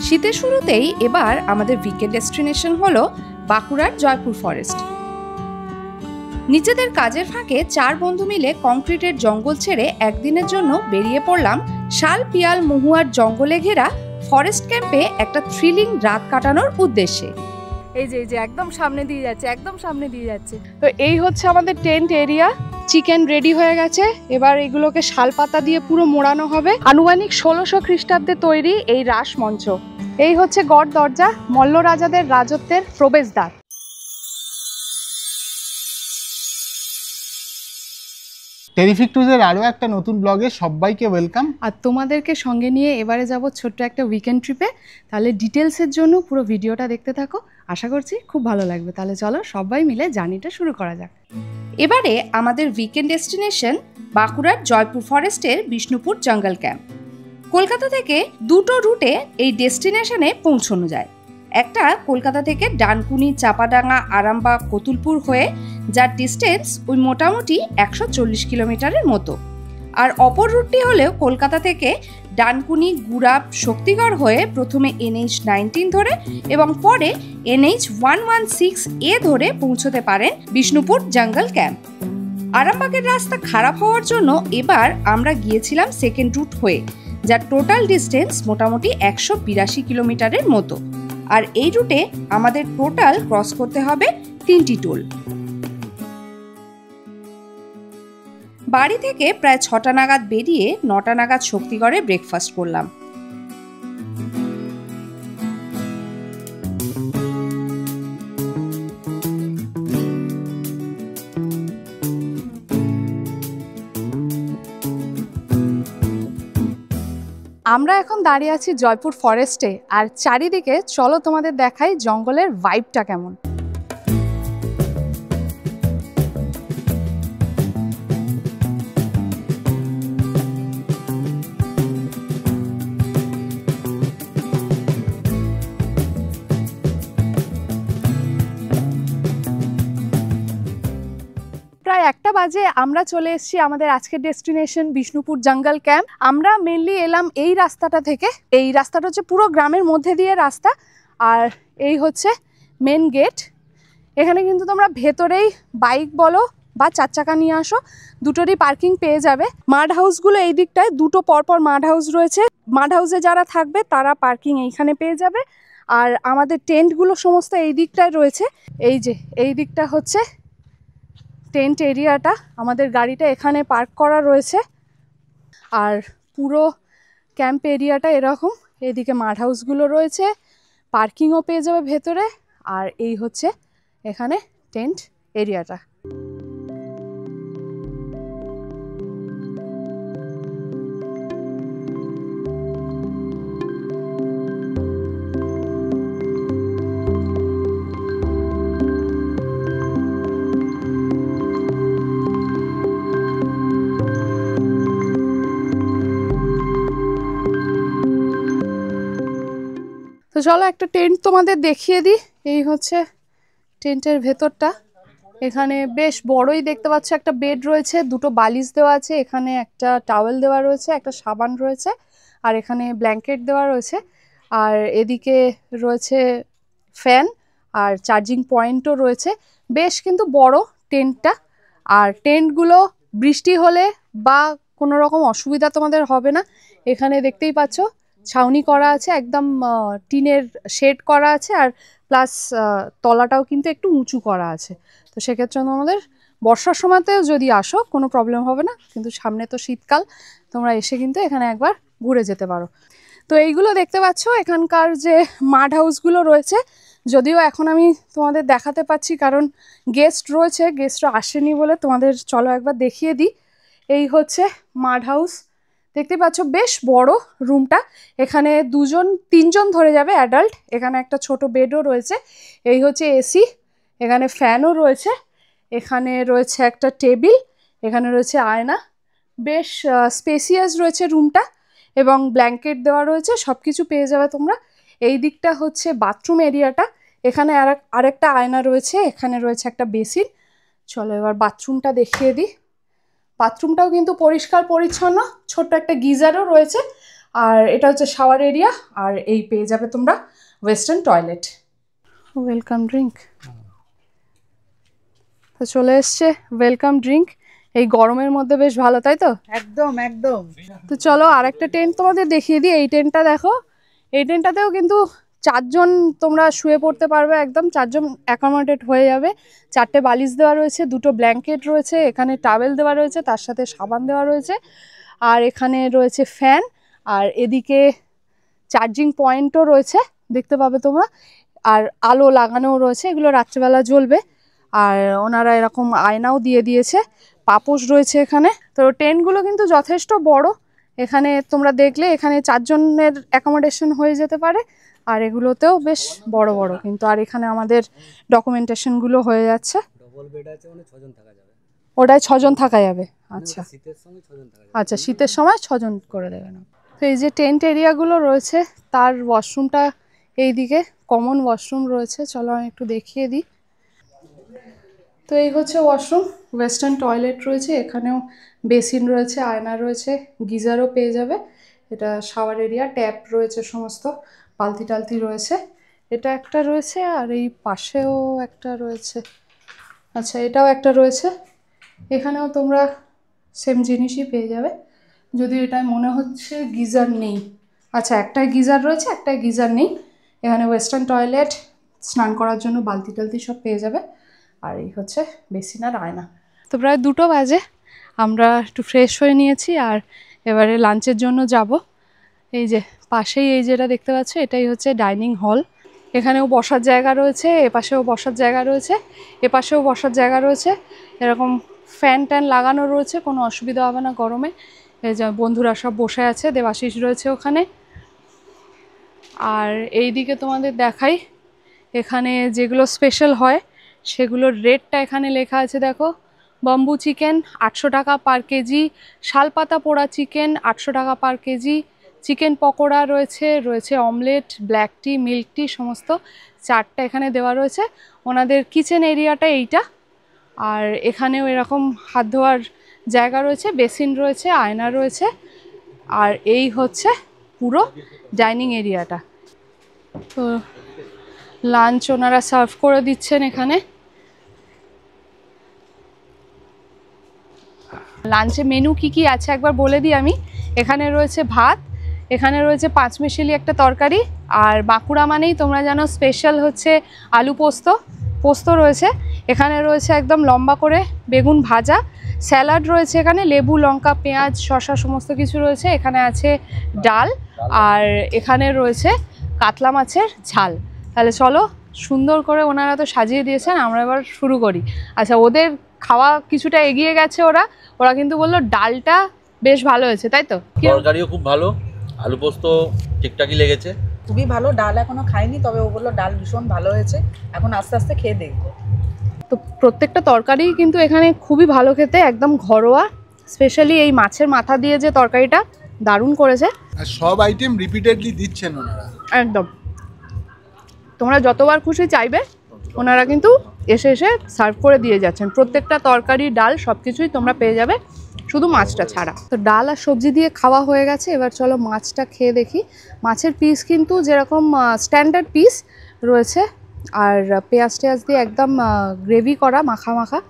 শীতের শুরুতেই এবার আমাদের উইকেন্ড ডেস্টিনেশন হলো বাঁকুড়ার জয়পুর ফরেস্ট। নিজেদের কাজের ফাঁকে 4 বন্ধু মিলে কংক্রিটের জঙ্গল ছেড়ে একদিনের জন্য বেরিয়ে পড়লাম শাল পিয়াল মহুয়ার জঙ্গলে ঘেরা ফরেস্ট ক্যাম্পে একটা থ্রিলিং রাত কাটানোর উদ্দেশ্যে। এই যে একদম সামনে দিয়ে যাচ্ছে, তো এই হচ্ছে আমাদের টেন্ট এরিয়া। চিকেন রেডি হয়ে গেছে, এবার এগুলোকে শালপাতা দিয়ে পুরো মোড়ানো হবে। আনুমানিক 1600 খ্রিস্টাব্দে তৈরি এই রাস মঞ্চ। এই হচ্ছে গড় দরজা, মল্ল রাজাদের রাজত্বের প্রবেশদ্বার। টেরিফিক টুজের আরও একটা নতুন ব্লগে সবাইকে ওয়েলকাম। আর তোমাদেরকে সঙ্গে নিয়ে এবারে যাব ছোট্ট একটা উইকেন্ড ট্রিপে। তাহলে ডিটেলসের জন্য পুরো ভিডিওটা দেখতে থাকো, আশা করছি খুব ভালো লাগবে। তাহলে চলো সবাই মিলে জার্নিটা শুরু করা যাক। এবারে আমাদের উইকেন্ড ডেস্টিনেশন বাঁকুড়ার জয়পুর ফরেস্টের বিষ্ণুপুর জঙ্গল ক্যাম্প। কলকাতা থেকে 2টো রুটে এই ডেস্টিনেশনে পৌঁছানো যায়। একটা কলকাতা থেকে ডানকুনি, চাপাডাঙ্গা, আরামবাগ, কতুলপুর হয়ে, যার ডিস্টেন্স ওই মোটামুটি 140 কিলোমিটারের মতো। আর অপর রুটটি হলেও কলকাতা থেকে ডানকুনি, গুড়াব, শক্তিগড় হয়ে প্রথমে NH-19 ধরে এবং পরে NH-116A ধরে পৌঁছতে পারেন বিষ্ণুপুর জঙ্গল ক্যাম্প। আরামবাগের রাস্তা খারাপ হওয়ার জন্য এবার আমরা গিয়েছিলাম সেকেন্ড রুট হয়ে, যার টোটাল ডিস্টেন্স মোটামুটি 182 কিলোমিটারের মতো। আর এই রুটে আমাদের টোটাল ক্রস করতে হবে 3টি টোল। বাড়ি থেকে প্রায় 6টা নাগাদ বেরিয়ে 9টা নাগাদ শক্তিগড়ে ব্রেকফাস্ট করলাম। আমরা এখন দাঁড়িয়ে আছি জয়পুর ফরেস্টে, আর চারিদিকে চলো তোমাদের দেখাই জঙ্গলের ভাইবটা কেমন। প্রায় 1টা বাজে আমরা চলে এসেছি আমাদের আজকের ডেস্টিনেশন বিষ্ণুপুর জঙ্গল ক্যাম্প। আমরা মেনলি এলাম এই রাস্তাটা থেকে। এই রাস্তাটা হচ্ছে পুরো গ্রামের মধ্যে দিয়ে রাস্তা, আর এই হচ্ছে মেন গেট। এখানে কিন্তু তোমরা ভেতরেই বাইক বলো বা 4 চাকা নিয়ে আসো, দুটোরই পার্কিং পেয়ে যাবে। মাড হাউসগুলো এই দিকটায় 2টো পরপর মাড হাউস রয়েছে। মাড হাউসে যারা থাকবে তারা পার্কিং এইখানে পেয়ে যাবে। আর আমাদের টেন্টগুলো সমস্ত এই দিকটায় রয়েছে। এই যে এই দিকটা হচ্ছে টেন্ট এরিয়াটা, আমাদের গাড়িটা এখানে পার্ক করা রয়েছে। আর পুরো ক্যাম্প এরিয়াটা এরকম, এদিকে মাড হাউসগুলো রয়েছে, পার্কিংও পেয়ে যাবে ভেতরে। আর এই হচ্ছে এখানে টেন্ট এরিয়াটা। তো চলো একটা টেন্ট তোমাদের দেখিয়ে দিই। এই হচ্ছে টেন্টের ভেতরটা। এখানে বেশ বড়ই দেখতে পাচ্ছ, একটা বেড রয়েছে, 2টো বালিশ দেওয়া আছে, এখানে একটা টাওয়েল দেওয়া রয়েছে, একটা সাবান রয়েছে, আর এখানে ব্ল্যাঙ্কেট দেওয়া রয়েছে। আর এদিকে রয়েছে ফ্যান আর চার্জিং পয়েন্টও রয়েছে। বেশ কিন্তু বড় টেন্টটা। আর টেন্টগুলো বৃষ্টি হলে বা কোনো রকম অসুবিধা তোমাদের হবে না। এখানে দেখতেই পাচ্ছ ছাউনি করা আছে, একদম টিনের শেড করা আছে, আর প্লাস তলাটাও কিন্তু একটু উঁচু করা আছে। তো সেক্ষেত্রে তোমাদের বর্ষার সময়তেও যদি আসো কোনো প্রবলেম হবে না, কিন্তু সামনে তো শীতকাল, তোমরা এসে কিন্তু এখানে একবার ঘুরে যেতে পারো। তো এইগুলো দেখতে পাচ্ছ এখানকার যে মাড হাউসগুলো রয়েছে, যদিও এখন আমি তোমাদের দেখাতে পাচ্ছি কারণ গেস্ট রয়েছে, গেস্টরা আসেনি বলে। তোমাদের চলো একবার দেখিয়ে দিই। এই হচ্ছে মাড হাউস, দেখতে পাচ্ছ বেশ বড় রুমটা। এখানে 2-3জন ধরে যাবে অ্যাডাল্ট। এখানে একটা ছোট বেডও রয়েছে। এই হচ্ছে এসি, এখানে ফ্যানও রয়েছে, এখানে রয়েছে একটা টেবিল, এখানে রয়েছে আয়না। বেশ স্পেসিয়াস রয়েছে রুমটা এবং ব্ল্যাঙ্কেট দেওয়া রয়েছে, সব কিছু পেয়ে যাবে তোমরা। এই দিকটা হচ্ছে বাথরুম এরিয়াটা, এখানে আরেকটা আয়না রয়েছে, এখানে রয়েছে একটা বেসিন। চলো এবার বাথরুমটা দেখিয়ে দিই। বাথরুমটাও কিন্তু পরিষ্কার পরিচ্ছন্ন, ছোট্ট একটা গিজারও রয়েছে। আর এটা হচ্ছে শাওয়ার এরিয়া, আর এই পেয়ে যাবে তোমরা ওয়েস্টার্ন টয়লেট। ওয়েলকাম ড্রিঙ্ক তো চলে এসছে, ওয়েলকাম ড্রিঙ্ক এই গরমের মধ্যে বেশ ভালো, তাই তো? একদম একদম। তো চলো আরেকটা টেন্ট তোমাদের দেখিয়ে দিই। এই টেন্টটা দেখো, এই টেন্টটাতেও কিন্তু 4 জন তোমরা শুয়ে পড়তে পারবে, একদম 4 জন অ্যাকোমোডেট হয়ে যাবে। 4টে বালিশ দেওয়া রয়েছে, 2টো ব্ল্যাঙ্কেট রয়েছে, এখানে টাওয়েল দেওয়া রয়েছে, তার সাথে সাবান দেওয়া রয়েছে, আর এখানে রয়েছে ফ্যান, আর এদিকে চার্জিং পয়েন্টও রয়েছে দেখতে পাবে তোমরা, আর আলো লাগানোও রয়েছে, এগুলো রাত্রেবেলা জ্বলবে। আর ওনারা এরকম আয়নাও দিয়ে দিয়েছে, পাপোশ রয়েছে এখানে। তো টেন্টগুলো কিন্তু যথেষ্ট বড়, এখানে তোমরা দেখলে এখানে 4 জনের অ্যাকোমোডেশন হয়ে যেতে পারে, আর এগুলোতেও বেশ বড় বড় কিন্তু। আর এখানে আমাদের ডকুমেন্টেশনগুলো হয়ে যাচ্ছে। ডবল বেড আছে, মানে 6 জন থাকা যাবে। ওটায় 6 জন থাকা যাবে। আচ্ছা শীতের সময় 6 জন থাকা যাবে। আচ্ছা, শীতের সময় 6 জন করে দেবে না। তো এই যে টেন্ট এরিয়াগুলো রয়েছে, তার ওয়াশরুমটা এইদিকে কমন ওয়াশরুম রয়েছে, চলো আমি একটু দেখিয়ে দিই। তো এই হচ্ছে ওয়াশরুম, ওয়েস্টার্ন টয়লেট রয়েছে, এখানেও বেসিন রয়েছে, আয়না রয়েছে, গিজারও পেয়ে যাবে। এটা শাওয়ার এরিয়া, ট্যাপ রয়েছে, সমস্ত বালতি টালতি রয়েছে। এটা একটা রয়েছে, আর এই পাশেও একটা রয়েছে। আচ্ছা, এটাও একটা রয়েছে, এখানেও তোমরা সেম জিনিসই পেয়ে যাবে, যদিও এটাই মনে হচ্ছে গিজার নেই। আচ্ছা, একটাই গিজার রয়েছে, একটাই গিজার নেই। এখানে ওয়েস্টার্ন টয়লেট, স্নান করার জন্য বালতি টালতি সব পেয়ে যাবে, আর এই হচ্ছে বেসিন আর আয়না। তো প্রায় 2টো বাজে, আমরা একটু ফ্রেশ হয়ে নিয়েছি, আর এবারে লাঞ্চের জন্য যাব। এই যে পাশেই এই যেটা দেখতে পাচ্ছ, এটাই হচ্ছে ডাইনিং হল। এখানেও বসার জায়গা রয়েছে, এপাশেও বসার জায়গা রয়েছে, এপাশেও বসার জায়গা রয়েছে, এরকম ফ্যান ট্যান লাগানো রয়েছে, কোনো অসুবিধা হবে না গরমে। এই যে বন্ধুরা সব বসে আছে, দেবাশিস রয়েছে ওখানে। আর এই দিকে তোমাদের দেখাই, এখানে যেগুলো স্পেশাল হয় সেগুলোর রেটটা এখানে লেখা আছে, দেখো। বাম্বু চিকেন 800 টাকা পার কেজি, শালপাতা পোড়া চিকেন 800 টাকা পার কেজি, চিকেন পকোড়া রয়েছে, রয়েছে অমলেট, ব্ল্যাক টি, মিল্ক টি, সমস্ত চারটা এখানে দেওয়া রয়েছে। ওনাদের কিচেন এরিয়াটা এইটা, আর এখানেও এরকম হাত ধোয়ার জায়গা রয়েছে, বেসিন রয়েছে, আয়না রয়েছে, আর এই হচ্ছে পুরো ডাইনিং এরিয়াটা। তো লাঞ্চ ওনারা সার্ভ করে দিচ্ছেন এখানে। লাঞ্চে মেনু কি কি আছে একবার বলে দিই আমি। এখানে রয়েছে ভাত, এখানে রয়েছে 5 মিশালি একটা তরকারি, আর বাঁকুড়া মানেই তোমরা জানো স্পেশাল হচ্ছে আলু পোস্ত, পোস্ত রয়েছে। এখানে রয়েছে একদম লম্বা করে বেগুন ভাজা, স্যালাড রয়েছে, এখানে লেবু, লঙ্কা, পেঁয়াজ, শসা সমস্ত কিছু রয়েছে। এখানে আছে ডাল, আর এখানে রয়েছে কাতলা মাছের ঝাল। তাহলে চলো, সুন্দর করে ওনারা তো সাজিয়ে দিয়েছেন, আমরা এবার শুরু করি। আচ্ছা, ওদের খাওয়া কিছুটা এগিয়ে গেছে, ওরা কিন্তু বললো ডালটা বেশ ভালো হয়েছে, তাই তো? তরকারিও খুব ভালো, আলু পোস্ত ঠিকঠাকই লেগেছে। খুবই ভালো। ডাল এখনো খাইনি, তবে ও বললো ডাল ভীষণ ভালো হয়েছে, এখন আস্তে আস্তে খেয়ে দেখবো। তো প্রত্যেকটা তরকারি কিন্তু এখানে খুবই ভালো খেতে, একদম ঘরোয়া। স্পেশালি এই মাছের মাথা দিয়ে যে তরকারিটা দারুণ করেছে, আর সব আইটেম রিপিটেডলি দিচ্ছেন ওনারা। একদম তোমরা যতবার খুশি চাইবে ওনারা কিন্তু এসে এসে সার্ভ করে দিয়ে যাচ্ছেন। প্রত্যেকটা তরকারি, ডাল সব কিছুই তোমরা পেয়ে যাবে, শুধু মাছটা ছাড়া। তো ডাল আর সবজি দিয়ে খাওয়া হয়ে গেছে, এবার চলো মাছটা খেয়ে দেখি। মাছের পিস কিন্তু যেরকম স্ট্যান্ডার্ড পিস রয়েছে, আর পেঁয়াজ টেয়াজ দিয়ে একদম গ্রেভি করা, মাখা মাখা,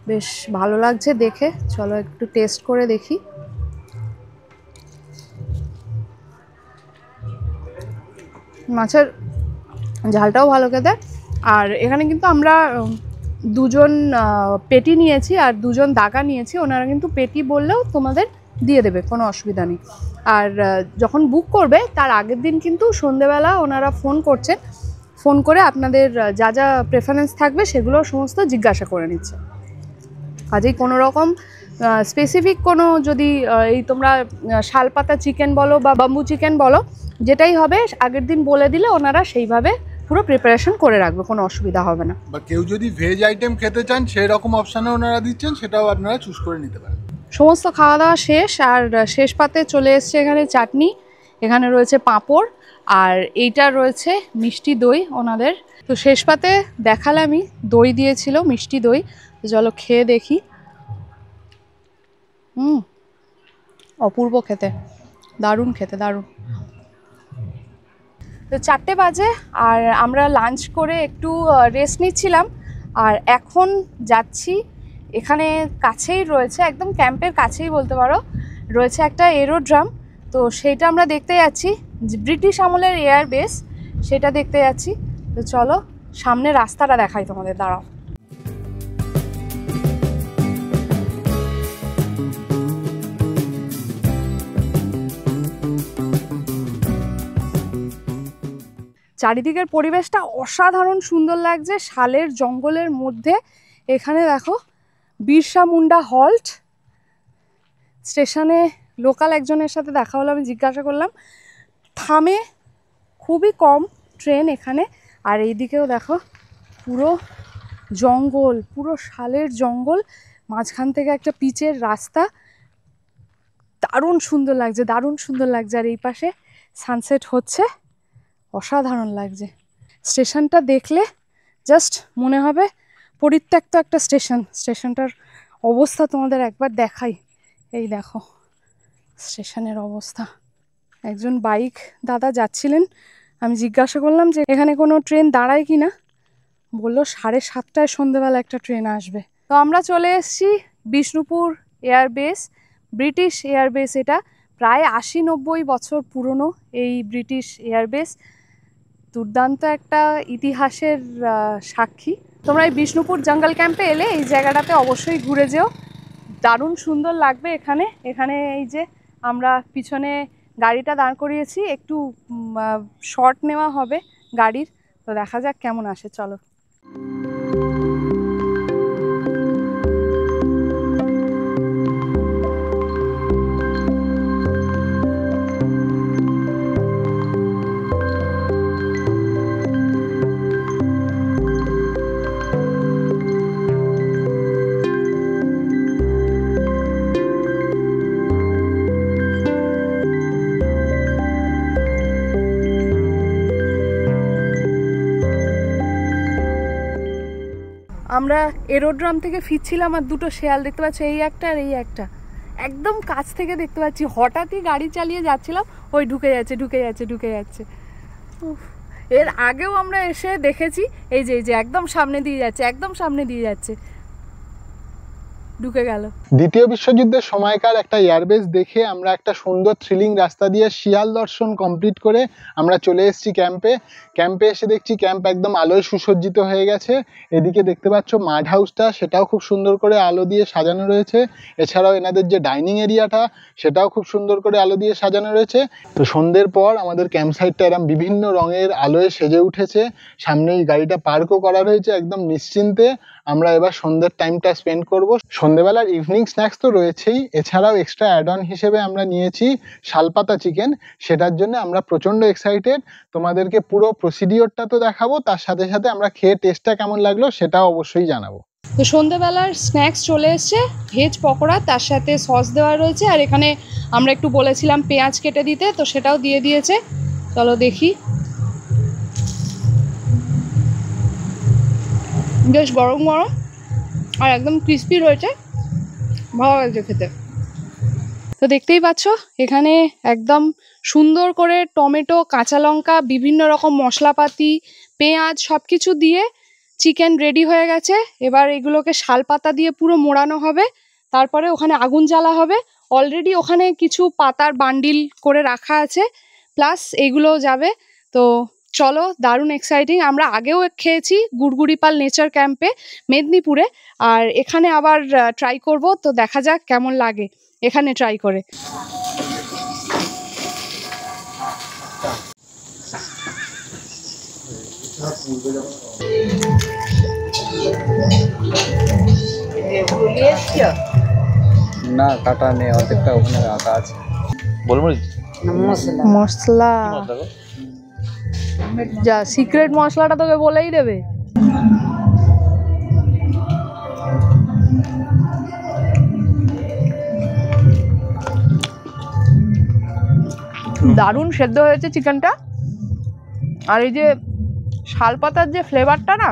বেশ ভালো লাগছে দেখে। চলো একটু টেস্ট করে দেখি। মাছের ঝালটাও ভালো খেতে। আর এখানে কিন্তু আমরা 2 জন পেটি নিয়েছি আর 2 জন দাগা নিয়েছি, ওনারা কিন্তু পেটি বললেও তোমাদের দিয়ে দেবে, কোনো অসুবিধা নেই। আর যখন বুক করবে তার আগের দিন কিন্তু সন্ধেবেলা ওনারা ফোন করছেন, ফোন করে আপনাদের যা যা প্রেফারেন্স থাকবে সেগুলো সমস্ত জিজ্ঞাসা করে নিচ্ছে। কাজেই কোনো রকম স্পেসিফিক কোনো যদি এই তোমরা শালপাতা চিকেন বলো বা বাম্বু চিকেন বলো, যেটাই হবে আগের দিন বলে দিলে ওনারা সেইভাবে পুরো প্রিপারেশন করে রাখবে, কোনো অসুবিধা হবে না। বা কেউ যদি ভেজ আইটেম খেতে চান সেই রকম অপশানও ওনারা দিচ্ছেন, সেটাও আপনারা চুজ করে নিতে পারেন। সমস্ত খাওয়া দাওয়া শেষ, আর শেষ পাতে চলে এসছে এখানে চাটনি, এখানে রয়েছে পাঁপড়, আর এইটা রয়েছে মিষ্টি দই ওনাদের। তো শেষ পাতে দেখালামই, দই দিয়েছিল, মিষ্টি দই। তো চলো খেয়ে দেখি। অপূর্ব খেতে, দারুণ খেতে, দারুণ। তো 4টে বাজে আর আমরা লাঞ্চ করে একটু রেস্ট নিচ্ছিলাম, আর এখন যাচ্ছি এখানে কাছেই রয়েছে, একদম ক্যাম্পের কাছেই বলতে পারো, রয়েছে একটা এরোড্রাম। তো সেটা আমরা দেখতে যাচ্ছি, ব্রিটিশ আমলের এয়ারবেস, সেটা দেখতে যাচ্ছি। তো চলো সামনে রাস্তাটা দেখাই তোমাদের, দাঁড়াও। চারিদিকের পরিবেশটা অসাধারণ সুন্দর লাগছে, শালের জঙ্গলের মধ্যে। এখানে দেখো বিরসা মুন্ডা হল্ট স্টেশনে লোকাল একজনের সাথে দেখা হলো, আমি জিজ্ঞাসা করলাম, থামে খুবই কম ট্রেন এখানে। আর এইদিকেও দেখো পুরো জঙ্গল, পুরো শালের জঙ্গল, মাঝখান থেকে একটা পিচের রাস্তা, দারুণ সুন্দর লাগছে, দারুণ সুন্দর লাগছে। আর এই পাশে সানসেট হচ্ছে, অসাধারণ লাগছে। স্টেশনটা দেখলে জাস্ট মনে হবে পরিত্যক্ত একটা স্টেশন। স্টেশনটার অবস্থা তোমাদের একবার দেখাই, এই দেখো স্টেশনের অবস্থা। একজন বাইক দাদা যাচ্ছিলেন, আমি জিজ্ঞাসা করলাম যে এখানে কোনো ট্রেন দাঁড়ায় কি না, বললো 7:30টায় সন্ধ্যেবেলা একটা ট্রেন আসবে। তো আমরা চলে এসেছি বিষ্ণুপুর এয়ারবেস, ব্রিটিশ এয়ারবেস। এটা প্রায় 80-90 বছর পুরনো এই ব্রিটিশ এয়ারবেস, দুর্দান্ত একটা ইতিহাসের সাক্ষী। তোমরা এই বিষ্ণুপুর জঙ্গল ক্যাম্পে এলে এই জায়গাটাতে অবশ্যই ঘুরে যেও, দারুণ সুন্দর লাগবে এখানে। এখানে এই যে আমরা পিছনে গাড়িটা দাঁড় করিয়েছি, একটু শর্ট নেওয়া হবে গাড়ির, তো দেখা যাক কেমন আসে, চলো। আমরা এরোড্রাম থেকে ফিরছিলাম আর দুটো শেয়াল দেখতে পাচ্ছি, এই একটা আর এই একটা, একদম কাছ থেকে দেখতে পাচ্ছি। হঠাৎই গাড়ি চালিয়ে যাচ্ছিলাম, ওই ঢুকে যাচ্ছে ঢুকে যাচ্ছে ঢুকে যাচ্ছে। এর আগেও আমরা এসে দেখেছি, এই যে একদম সামনে দিয়ে যাচ্ছে, একদম সামনে দিয়ে যাচ্ছে, ঢুকে গেল। দ্বিতীয় বিশ্বযুদ্ধের সময়কার একটা এয়ারবেস দেখে আমরা একটা সুন্দর থ্রিলিং রাস্তা দিয়ে শিয়াল দর্শন কমপ্লিট করে আমরা চলে এসেছি ক্যাম্পে। ক্যাম্পে এসে দেখছি ক্যাম্প একদম আলোয় সুসজ্জিত হয়ে গেছে। এদিকে দেখতে পাচ্ছ মাড হাউসটা, সেটাও খুব সুন্দর করে আলো দিয়ে সাজানো রয়েছে। এছাড়াও এনাদের যে ডাইনিং এরিয়াটা, সেটাও খুব সুন্দর করে আলো দিয়ে সাজানো রয়েছে। তো সন্ধ্যের পর আমাদের ক্যাম্প সাইটটা এরকম বিভিন্ন রঙের আলোয় সেজে উঠেছে। সামনেই গাড়িটা পার্কও করা রয়েছে, একদম নিশ্চিন্তে আমরা এবার সন্ধ্যের টাইমটা স্পেন্ড করব। সন্ধ্যেবেলার ইভিনিং স্ন্যাক্স তো রয়েছেই, এছাড়াও এক্সট্রা অ্যাড অন হিসেবে আমরা নিয়েছি শালপাতা চিকেন। সেটার জন্য আমরা প্রচণ্ড এক্সাইটেড। তোমাদেরকে পুরো প্রসিডিওরটা তো দেখাবো, তার সাথে সাথে আমরা খেয়ে টেস্টটা কেমন লাগলো সেটাও অবশ্যই জানাবো। তো সন্ধ্যেবেলার স্ন্যাক্স চলে এসছে, ভেজ পকোড়া, তার সাথে সস দেওয়া রয়েছে। আর এখানে আমরা একটু বলেছিলাম পেঁয়াজ কেটে দিতে, তো সেটাও দিয়ে দিয়েছে। চলো দেখি, বেশ গরম গরম আর একদম ক্রিস্পি রয়েছে, ভালো লাগছে খেতে। তো দেখতেই পাচ্ছ এখানে একদম সুন্দর করে টমেটো, কাঁচা লঙ্কা, বিভিন্ন রকম মশলাপাতি, পেঁয়াজ সব কিছু দিয়ে চিকেন রেডি হয়ে গেছে। এবার এগুলোকে শালপাতা দিয়ে পুরো মোড়ানো হবে, তারপরে ওখানে আগুন জ্বালা হবে। অলরেডি ওখানে কিছু পাতার বান্ডিল করে রাখা আছে, প্লাস এগুলোও যাবে। তো চলো, দারুণ এক্সাইটিং। আমরা আগেও খেয়েছি গুড়গুড়িপাল নেচার ক্যাম্পে মেদিনীপুরে, আর এখানে আবার ট্রাই করব। তো দেখা যাক কেমন লাগে এখানে ট্রাই করে। না কাটা নেই, অর্ধেকটা ওখানে রাখা আছে। গোলমরিচ মশলা যা সিক্রেট মশলাটা তোকে বলেই দেবে। দারুণ সেদ্ধ হয়েছে চিকেনটা, আর এই যে শালপাতার যে ফ্লেভারটা না,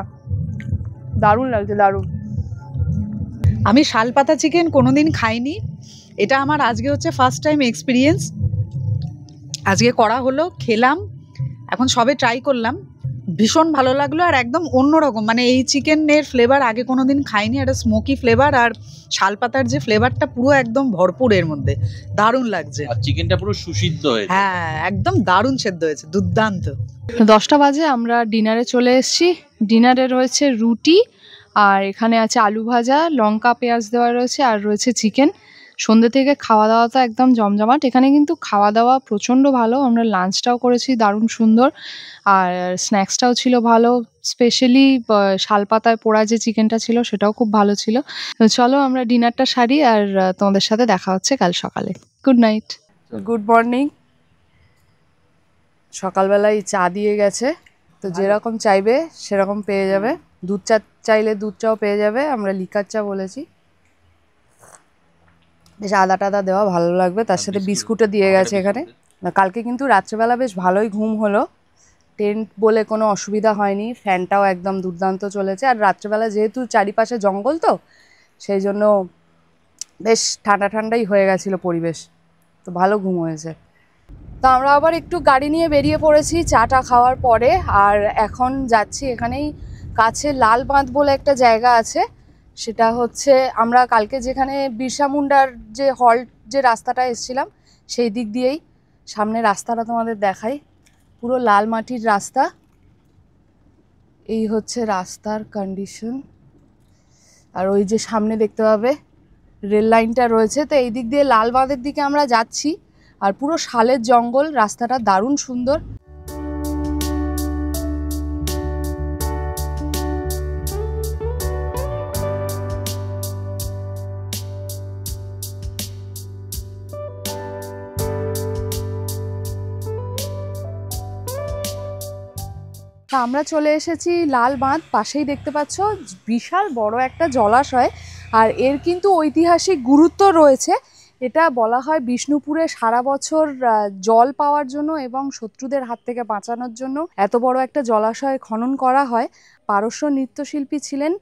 দারুণ লাগছে, দারুণ। আমি শালপাতা চিকেন কোনোদিন খাইনি, এটা আমার আজকে হচ্ছে ফার্স্ট টাইম এক্সপিরিয়েন্স। আজকে করা হলো, খেলাম, এখন সবে ট্রাই করলাম, ভীষণ ভালো লাগলো। আর একদম অন্যরকম, মানে এই চিকেনের ফ্লেভার আগে কোনোদিন খাইনি, একটা স্মোকি ফ্লেভার আর শালপাতার যে ফ্লেভারটা পুরো একদম ভরপুর এর মধ্যে, দারুণ লাগছে। আর চিকেনটা পুরো সুসিদ্ধ হয়েছে। হ্যাঁ, একদম দারুণ সেদ্ধ হয়েছে, দুর্দান্ত। 10টা বাজে, আমরা ডিনারে চলে এসেছি। ডিনারে রয়েছে রুটি, আর এখানে আছে আলু ভাজা, লঙ্কা পেঁয়াজ দেওয়া রয়েছে, আর রয়েছে চিকেন। সন্ধ্যে থেকে খাওয়া দাওয়া তো একদম জমজমাট। এখানে কিন্তু খাওয়া দাওয়া প্রচণ্ড ভালো। আমরা লাঞ্চটাও করেছি দারুণ সুন্দর, আর স্ন্যাক্সটাও ছিল ভালো। স্পেশালি শালপাতায় পোড়া যে চিকেনটা ছিল সেটাও খুব ভালো ছিল। তো চলো আমরা ডিনারটা সারি, আর তোমাদের সাথে দেখা হচ্ছে কাল সকালে। Good night, good morning. সকালবেলায় চা দিয়ে গেছে, তো যেরকম চাইবে সেরকম পেয়ে যাবে। দুধ চা চাইলে দুধ চাও পেয়ে যাবে, আমরা লিকার চা বলেছি। বেশ আদা টাদা দেওয়া, ভালো লাগবে। তার সাথে বিস্কুটও দিয়ে গেছে এখানে। কালকে কিন্তু রাত্রেবেলা বেশ ভালোই ঘুম হলো, টেন্ট বলে কোনো অসুবিধা হয়নি, ফ্যানটাও একদম দুর্দান্ত চলেছে। আর রাত্রেবেলা যেহেতু চারিপাশে জঙ্গল, তো সেই জন্য বেশ ঠান্ডা ঠান্ডাই হয়ে গেছিলো পরিবেশ, তো ভালো ঘুম হয়েছে। তো আমরা আবার একটু গাড়ি নিয়ে বেরিয়ে পড়েছি চাটা খাওয়ার পরে, আর এখন যাচ্ছি এখানেই কাছে লাল বাঁধ বলে একটা জায়গা আছে। সেটা হচ্ছে আমরা কালকে যেখানে বিরসা মুন্ডার যে হল্ট, যে রাস্তাটা এসেছিলাম সেই দিক দিয়েই। সামনে রাস্তাটা তোমাদের দেখাই, পুরো লাল মাটির রাস্তা। এই হচ্ছে রাস্তার কন্ডিশন। আর ওই যে সামনে দেখতে পাবে রেল লাইনটা রয়েছে, তো এই দিক দিয়ে লাল বাঁধের দিকে আমরা যাচ্ছি। আর পুরো শালের জঙ্গল, রাস্তাটা দারুণ সুন্দর। আমরা চলে এসেছি লাল বাঁধ, পাশেই দেখতে পাচ্ছ বিশাল বড় একটা জলাশয়। আর এর কিন্তু ঐতিহাসিক গুরুত্ব রয়েছে। এটা বলা হয় বিষ্ণুপুরে সারা বছর জল পাওয়ার জন্য এবং শত্রুদের হাত থেকে বাঁচানোর জন্য এত বড় একটা জলাশয় খনন করা হয়। পারস্য নৃত্যশিল্পী ছিলেন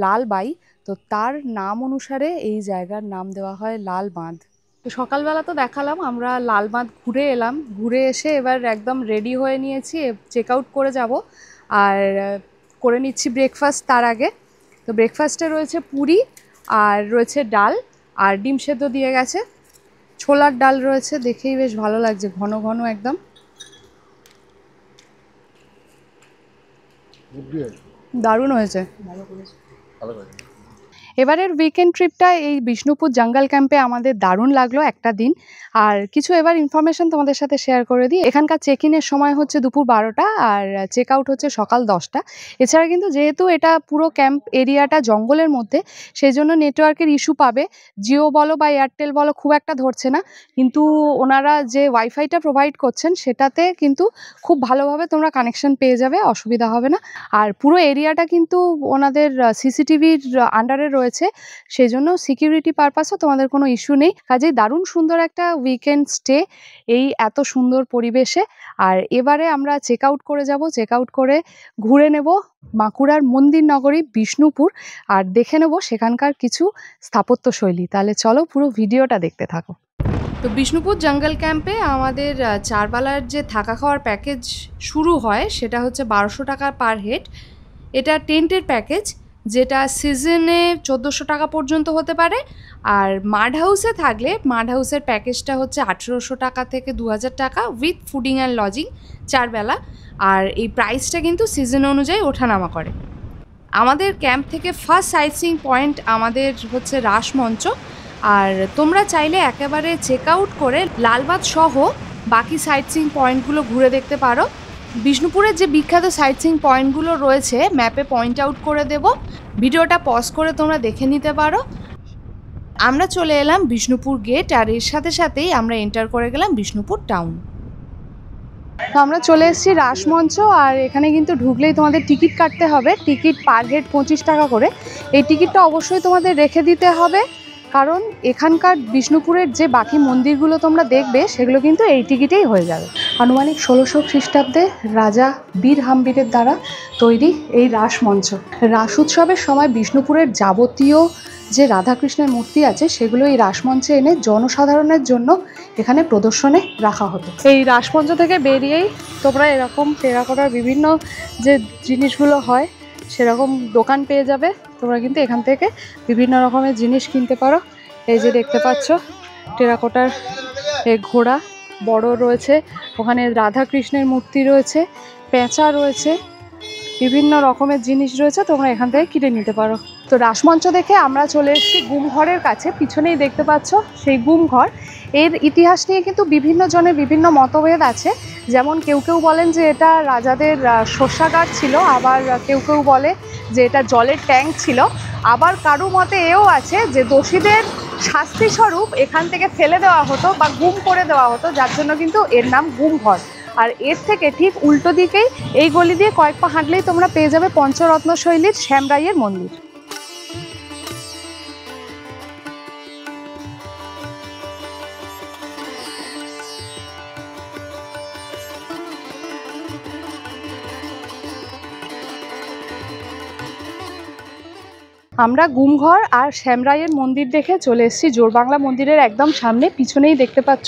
লাল বাই, তো তার নাম অনুসারে এই জায়গার নাম দেওয়া হয় লাল বাঁধ। তো সকালবেলা তো দেখালাম, আমরা লাল বাঁধ ঘুরে এলাম। ঘুরে এসে এবার একদম রেডি হয়ে নিয়েছি, চেক আউট করে যাব। আর করে নিচ্ছি ব্রেকফাস্ট তার আগে। তো ব্রেকফাস্টে রয়েছে পুরি, আর রয়েছে ডাল, আর ডিম সেদ্ধ দিয়ে গেছে। ছোলার ডাল রয়েছে, দেখেই বেশ ভালো লাগছে, ঘন ঘন একদম। দারুণ হয়েছে। এবারের উইকেন্ড ট্রিপটা এই বিষ্ণুপুর জঙ্গল ক্যাম্পে আমাদের দারুণ লাগলো একটা দিন। আর কিছু এবার ইনফরমেশন তোমাদের সাথে শেয়ার করে দিই। এখানকার চেক ইনের সময় হচ্ছে দুপুর 12টা, আর চেক আউট হচ্ছে সকাল 10টা। এছাড়া কিন্তু যেহেতু এটা পুরো ক্যাম্প এরিয়াটা জঙ্গলের মধ্যে, সেই জন্য নেটওয়ার্কের ইস্যু পাবে। জিও বলো বা এয়ারটেল বলো খুব একটা ধরছে না, কিন্তু ওনারা যে ওয়াইফাইটা প্রোভাইড করছেন সেটাতে কিন্তু খুব ভালোভাবে তোমরা কানেকশন পেয়ে যাবে, অসুবিধা হবে না। আর পুরো এরিয়াটা কিন্তু ওনাদের সিসিটিভির আন্ডারে রয়েছে, সেই জন্য সিকিউরিটি পারপাসও তোমাদের কোনো ইস্যু নেই। কাজেই দারুণ সুন্দর একটা উইকেন্ড স্টে এই এত সুন্দর পরিবেশে। আর এবারে আমরা চেক আউট করে যাব, চেক আউট করে ঘুরে নেব বাঁকুড়ার মন্দির নগরী বিষ্ণুপুর, আর দেখে নেব সেখানকার কিছু স্থাপত্য শৈলী। তাহলে চলো পুরো ভিডিওটা দেখতে থাকো। তো বিষ্ণুপুর জঙ্গল ক্যাম্পে আমাদের চারবেলার যে থাকা খাওয়ার প্যাকেজ শুরু হয় সেটা হচ্ছে 1200 টাকা পার হেড। এটা টেন্টের প্যাকেজ, যেটা সিজনে 1400 টাকা পর্যন্ত হতে পারে। আর মাড হাউসে থাকলে মাড হাউসের প্যাকেজটা হচ্ছে 1800 টাকা থেকে 2000 টাকা উইথ ফুডিং অ্যান্ড লজিং 4 বেলা। আর এই প্রাইসটা কিন্তু সিজন অনুযায়ী ওঠানামা করে। আমাদের ক্যাম্প থেকে ফার্স্ট সাইট সিইং পয়েন্ট আমাদের হচ্ছে রাসমঞ্চ। আর তোমরা চাইলে একেবারে চেক আউট করে লালবাঁধ সহ বাকি সাইট সিইং পয়েন্টগুলো ঘুরে দেখতে পারো। বিষ্ণুপুরের যে বিখ্যাত সাইট সিইং পয়েন্টগুলো রয়েছে ম্যাপে পয়েন্ট আউট করে দেব, ভিডিওটা পজ করে তোমরা দেখে নিতে পারো। আমরা চলে এলাম বিষ্ণুপুর গেট, আর এর সাথে সাথেই আমরা এন্টার করে গেলাম বিষ্ণুপুর টাউন। তো আমরা চলে এসেছি রাসমঞ্চ, আর এখানে কিন্তু ঢুকলেই তোমাদের টিকিট কাটতে হবে। টিকিট পার হেড 25 টাকা করে। এই টিকিটটা অবশ্যই তোমাদের রেখে দিতে হবে, কারণ এখানকার বিষ্ণুপুরের যে বাকি মন্দিরগুলো তোমরা দেখবে সেগুলো কিন্তু এই টিকিটেই হয়ে যাবে। আনুমানিক 1600 খ্রিস্টাব্দে রাজা বীর হাম্বিরের দ্বারা তৈরি এই রাসমঞ্চ। রাস উৎসবের সময় বিষ্ণুপুরের যাবতীয় যে রাধাকৃষ্ণের মূর্তি আছে সেগুলো এই রাসমঞ্চে এনে জনসাধারণের জন্য এখানে প্রদর্শনে রাখা হতো। এই রাসমঞ্চ থেকে বেরিয়েই তোমরা এরকম টেরাকোটার বিভিন্ন যে জিনিসগুলো হয় সেরকম দোকান পেয়ে যাবে। তোমরা কিন্তু এখান থেকে বিভিন্ন রকমের জিনিস কিনতে পারো। এই যে দেখতে পাচ্ছ টেরাকোটার এই ঘোড়া বড় রয়েছে, ওখানে রাধাকৃষ্ণের মূর্তি রয়েছে, পেঁচা রয়েছে, বিভিন্ন রকমের জিনিস রয়েছে, তোমরা এখান থেকে কিনে নিতে পারো। তো রাসমঞ্চ দেখে আমরা চলে এসেছি গুমঘরের কাছে। পিছনেই দেখতে পাচ্ছ সেই গুমঘর। এর ইতিহাস নিয়ে কিন্তু বিভিন্ন জনের বিভিন্ন মতভেদ আছে। যেমন কেউ কেউ বলেন যে এটা রাজাদের শস্যাগার ছিল, আবার কেউ কেউ বলে যে এটা জলের ট্যাঙ্ক ছিল, আবার কারো মতে এও আছে যে দোষীদের শাস্তিস্বরূপ এখান থেকে ফেলে দেওয়া হতো বা গুম করে দেওয়া হতো, যার জন্য কিন্তু এর নাম গুমঘর। আর এর থেকে ঠিক উল্টো দিকেই এই গলি দিয়ে কয়েক পা হাঁটলেই তোমরা পেয়ে যাবে পঞ্চরত্ন শৈলীর শ্যামরাইয়ের মন্দির। আমরা গুমঘর আর শ্যামরাইয়ের মন্দির দেখে চলে এসেছি জোরবাংলা মন্দিরের একদম সামনে। পিছনেই দেখতে পাচ্ছ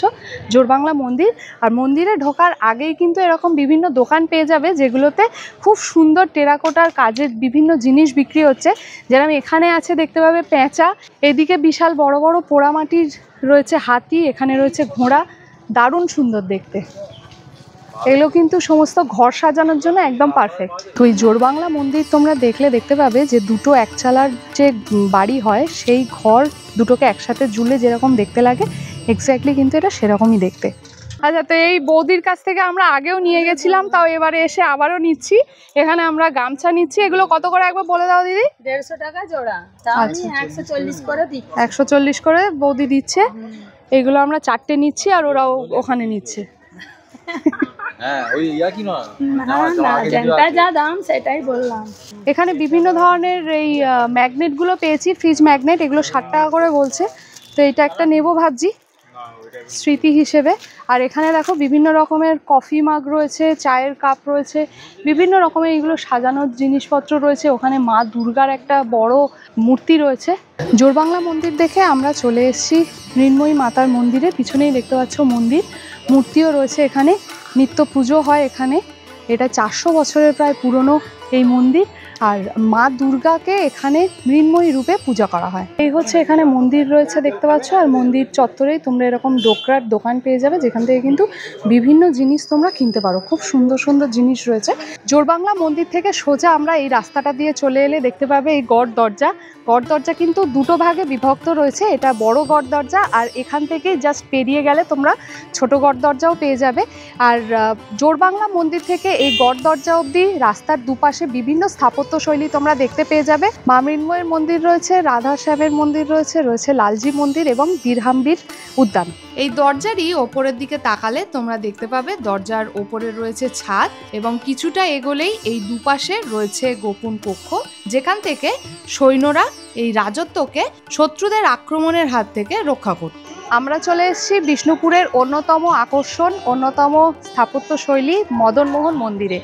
জোরবাংলা মন্দির। আর মন্দিরে ঢোকার আগেই কিন্তু এরকম বিভিন্ন দোকান পেয়ে যাবে যেগুলোতে খুব সুন্দর টেরাকোটার কাজের বিভিন্ন জিনিস বিক্রি হচ্ছে। যেরকম এখানে আছে দেখতে পাবে পেঁচা, এদিকে বিশাল বড় বড় পোড়ামাটির রয়েছে হাতি, এখানে রয়েছে ঘোড়া, দারুণ সুন্দর দেখতে। এগুলো কিন্তু সমস্ত ঘর সাজানোর জন্য একদম পারফেক্ট। তো এই জোরবাংলা মন্দির তোমরা দেখতে পাবে যে দুটো একচালার যে বাড়ি হয় সেই ঘর দুটোকে একসাথে জুড়লে যেরকম দেখতে লাগে এক্স্যাক্টলি কিন্তু এটা সেরকমই দেখতে। আচ্ছা, তো এই বৌদির কাছ থেকে আমরা আগেও নিয়ে গেছিলাম, তাও এবারে এসে আবারও নিচ্ছি। এখানে আমরা গামছা নিচ্ছি। এগুলো কত করে একবার বলে দাও দিদি? 150 টাকা জোড়া। আচ্ছা, 140 করে দিই। 140 করে বৌদি দিচ্ছে। এগুলো আমরা 4টে নিচ্ছি আর ওরাও ওখানে নিচ্ছে। হ্যাঁ, ওই ইয়া কি না যেটা যা দাম সেটাই বললাম। এখানে বিভিন্ন ধরনের এই ম্যাগনেটগুলো পেয়েছি, ফ্রিজ ম্যাগনেট, এগুলো 60 টাকা করে বলছে। তো এটা একটা নেবো ভাবছি স্মৃতি হিসেবে। আর এখানে দেখো বিভিন্ন রকমের কফি মাগ রয়েছে, চায়ের কাপ রয়েছে, বিভিন্ন রকমের এগুলো সাজানোর জিনিসপত্র রয়েছে। ওখানে মা দুর্গার একটা বড় মূর্তি রয়েছে। জোরবাংলা মন্দির দেখে আমরা চলে এসেছি মৃন্ময়ী মাতার মন্দিরে। পিছনেই দেখতে পাচ্ছ মন্দির, মূর্তিও রয়েছে এখানে, নিত্য পুজো হয় এখানে। এটা 400 বছরের প্রায় পুরনো এই মন্দির। আর মা দুর্গাকে এখানে মৃন্ময়ী রূপে পূজা করা হয়। এই হচ্ছে এখানে মন্দির রয়েছে দেখতে পাচ্ছ। আর মন্দির চত্বরেই তোমরা এরকম ডোকরার দোকান পেয়ে যাবে যেখান থেকে কিন্তু বিভিন্ন জিনিস তোমরা কিনতে পারো। খুব সুন্দর সুন্দর জিনিস রয়েছে। জোরবাংলা মন্দির থেকে সোজা আমরা এই রাস্তাটা দিয়ে চলে এলে দেখতে পাবে এই গড় দরজা। গড় দরজা কিন্তু দুটো ভাগে বিভক্ত রয়েছে। এটা বড় গড় দরজা, আর এখান থেকে জাস্ট পেরিয়ে গেলে তোমরা ছোট গড় দরজাও পেয়ে যাবে। আর জোরবাংলা মন্দির থেকে এই গড় দরজা অবধি রাস্তার দুপাশে বিভিন্ন স্থাপত্যশৈলী তোমরা দেখতে পেয়ে যাবে। মা মৃন্ময়ের মন্দির রয়েছে, রাধা শ্যামের মন্দির রয়েছে, রয়েছে লালজি মন্দির এবং বীরহাম্বির উদ্যান। এই দরজারই ওপরের দিকে তাকালে তোমরা দেখতে পাবে দরজার ওপরে রয়েছে ছাদ, এবং কিছুটা এগোলেই এই দুপাশে রয়েছে গোপন কক্ষ, যেখান থেকে সৈন্যরা এই রাজত্বকে শত্রুদের আক্রমণের হাত থেকে রক্ষা করত। আমরা চলে এসেছি বিষ্ণুপুরের অন্যতম আকর্ষণ, অন্যতম স্থাপত্যশৈলী মদনমোহন মন্দিরে।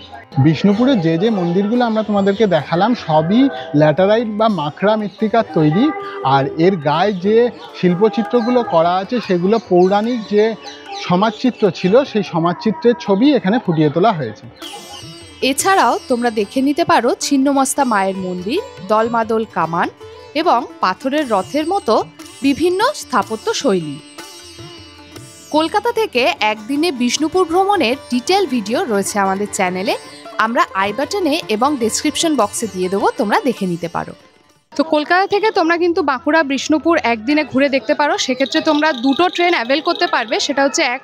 বিষ্ণুপুরের যে যে মন্দিরগুলো আমরা তোমাদেরকে দেখালাম সবই ল্যাটারাইট বা মাখড়া মৃত্তিকার তৈরি। আর এর গায়ে যে শিল্পচিত্রগুলো করা আছে সেগুলো পৌরাণিক যে সমাজচিত্র ছিল সেই সমাজচিত্রের ছবি এখানে ফুটিয়ে তোলা হয়েছে। এছাড়াও তোমরা দেখে নিতে পারো ছিন্নমস্তা মায়ের মন্দির, দলমাদল কামান এবং পাথরের রথের মতো বিভিন্ন স্থাপত্য শৈলী। কলকাতা থেকে একদিনে বিষ্ণুপুর ভ্রমণের ডিটেল ভিডিও রয়েছে আমাদের চ্যানেলে। আমরা আই বাটনে এবং ডেসক্রিপশন বক্সে দিয়ে দেবো, তোমরা দেখে নিতে পারো। তো কলকাতা থেকে তোমরা কিন্তু বাঁকুড়া বিষ্ণুপুর একদিনে ঘুরে দেখতে পারো। সেক্ষেত্রে তোমরা দুটো ট্রেন অ্যাভেল করতে পারবে। সেটা হচ্ছে এক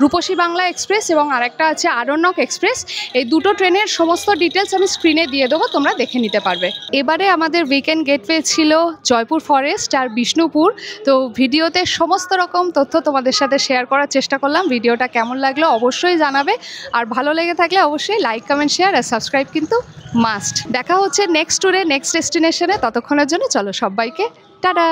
রূপসী বাংলা এক্সপ্রেস এবং আরেকটা আছে আরণ্যক এক্সপ্রেস। এই দুটো ট্রেনের সমস্ত ডিটেলস আমি স্ক্রিনে দিয়ে দেবো, তোমরা দেখে নিতে পারবে। এবারে আমাদের উইকেন্ড গেটওয়ে ছিল জয়পুর ফরেস্ট আর বিষ্ণুপুর। তো ভিডিওতে সমস্ত রকম তথ্য তোমাদের সাথে শেয়ার করার চেষ্টা করলাম। ভিডিওটা কেমন লাগলো অবশ্যই জানাবে, আর ভালো লেগে থাকলে অবশ্যই লাইক, কমেন্ট, শেয়ার আর সাবস্ক্রাইব কিন্তু মাস্ট। দেখা হচ্ছে নেক্সট ট্যুরে, নেক্সট ডেস্টিনেশনে। ততক্ষণের জন্য চলো সবাইকে টাটা।